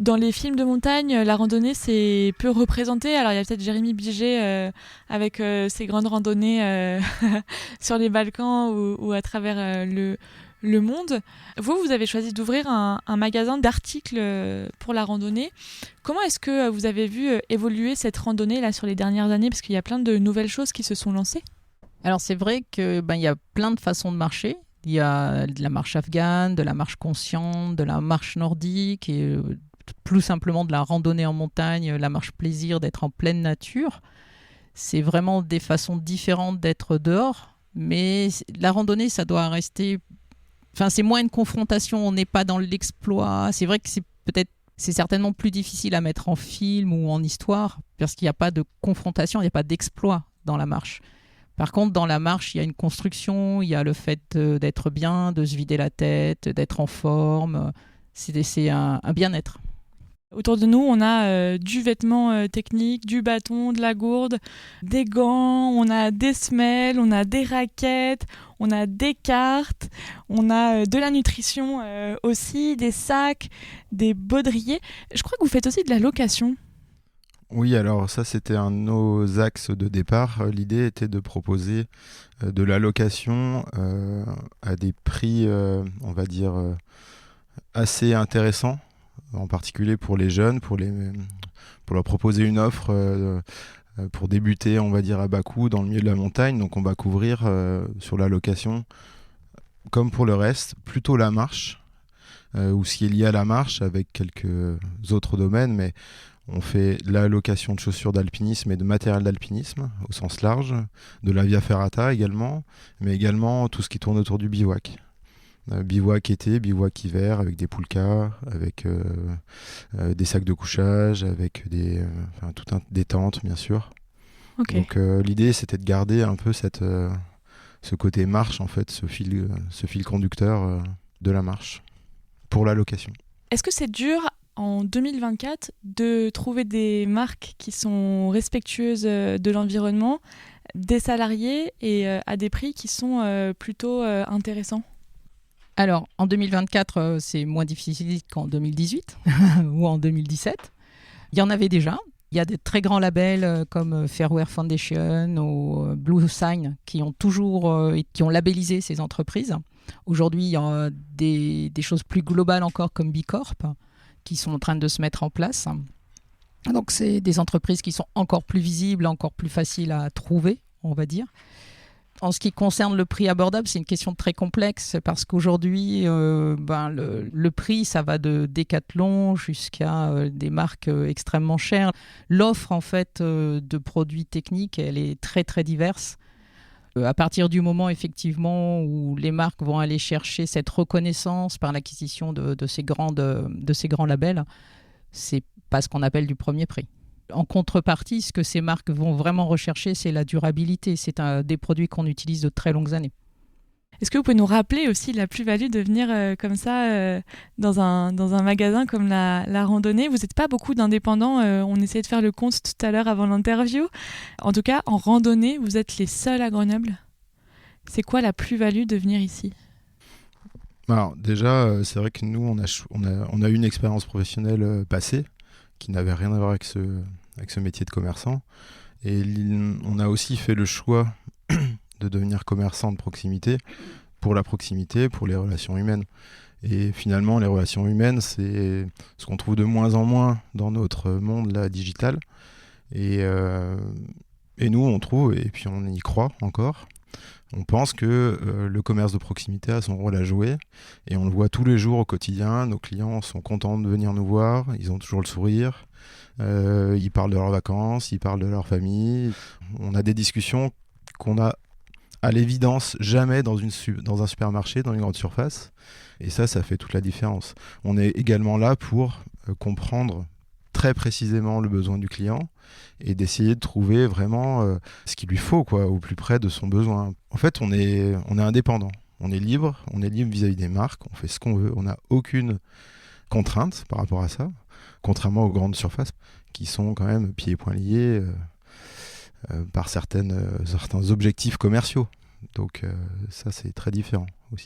Dans les films de montagne, la randonnée, c'est peu représenté. Alors, il y a peut-être Jérémy Biget avec ses grandes randonnées sur les Balkans ou à travers le monde. Vous avez choisi d'ouvrir un magasin d'articles pour la randonnée. Comment est-ce que vous avez vu évoluer cette randonnée là sur les dernières années? Parce qu'il y a plein de nouvelles choses qui se sont lancées. Alors c'est vrai qu'il y a plein de façons de marcher. Il y a de la marche afghane, de la marche consciente, de la marche nordique et plus simplement de la randonnée en montagne, la marche plaisir, d'être en pleine nature. C'est vraiment des façons différentes d'être dehors. Mais la randonnée, ça doit rester... Enfin, c'est moins une confrontation, on n'est pas dans l'exploit. C'est vrai que c'est certainement plus difficile à mettre en film ou en histoire parce qu'il n'y a pas de confrontation, il n'y a pas d'exploit dans la marche. Par contre, dans la marche, il y a une construction, il y a le fait d'être bien, de se vider la tête, d'être en forme. C'est un bien-être. Autour de nous, on a du vêtement technique, du bâton, de la gourde, des gants, on a des semelles, on a des raquettes, on a des cartes, on a de la nutrition aussi, des sacs, des baudriers. Je crois que vous faites aussi de la location. Oui, alors ça, c'était un de nos axes de départ. L'idée était de proposer de la location à des prix, on va dire, assez intéressants, en particulier pour les jeunes, pour leur proposer une offre pour débuter, on va dire, à bas coût dans le milieu de la montagne. Donc on va couvrir sur la location, comme pour le reste, plutôt la marche, ou ce qui est lié à la marche avec quelques autres domaines, mais on fait la location de chaussures d'alpinisme et de matériel d'alpinisme au sens large, de la via ferrata également, mais également tout ce qui tourne autour du bivouac. Bivouac été, bivouac hiver, avec des poulkas, avec des sacs de couchage, avec des tentes bien sûr. Okay. Donc l'idée c'était de garder un peu ce côté marche, en fait, ce fil conducteur de la marche pour la location. Est-ce que c'est dur en 2024 de trouver des marques qui sont respectueuses de l'environnement, des salariés et à des prix qui sont plutôt intéressants? Alors, en 2024, c'est moins difficile qu'en 2018 ou en 2017. Il y en avait déjà. Il y a des très grands labels comme Fairwear Foundation ou Blue Sign qui ont qui ont labellisé ces entreprises. Aujourd'hui, il y a des choses plus globales encore comme B Corp qui sont en train de se mettre en place. Donc, c'est des entreprises qui sont encore plus visibles, encore plus faciles à trouver, on va dire. En ce qui concerne le prix abordable, c'est une question très complexe parce qu'aujourd'hui, le prix, ça va de Decathlon jusqu'à des marques extrêmement chères. L'offre, en fait, de produits techniques, elle est très, très diverse. À partir du moment, effectivement, où les marques vont aller chercher cette reconnaissance par l'acquisition de ces grands labels, c'est pas ce qu'on appelle du premier prix. En contrepartie, ce que ces marques vont vraiment rechercher, c'est la durabilité. C'est des produits qu'on utilise de très longues années. Est-ce que vous pouvez nous rappeler aussi la plus-value de venir comme ça dans un magasin comme la randonnée? Vous n'êtes pas beaucoup d'indépendants. On essayait de faire le compte tout à l'heure avant l'interview. En tout cas, en randonnée, vous êtes les seuls à Grenoble. C'est quoi la plus-value de venir ici? Alors déjà, c'est vrai que nous, on a eu une expérience professionnelle passée qui n'avait rien à voir avec ce métier de commerçant. Et on a aussi fait le choix de devenir commerçant de proximité, pour la proximité, pour les relations humaines. Et finalement, les relations humaines, c'est ce qu'on trouve de moins en moins dans notre monde là, digital. Et nous, on trouve, et puis on y croit encore, on pense que le commerce de proximité a son rôle à jouer et on le voit tous les jours au quotidien. Nos clients sont contents de venir nous voir, ils ont toujours le sourire, ils parlent de leurs vacances, ils parlent de leur famille. On a des discussions qu'on a à l'évidence jamais dans un supermarché, dans une grande surface, et ça fait toute la différence. On est également là pour comprendre très précisément le besoin du client et d'essayer de trouver vraiment ce qu'il lui faut, quoi, au plus près de son besoin. En fait, on est indépendant, on est libre vis-à-vis des marques, on fait ce qu'on veut, on n'a aucune contrainte par rapport à ça, contrairement aux grandes surfaces qui sont quand même pieds et poings liés par certains objectifs commerciaux. Donc ça, c'est très différent aussi.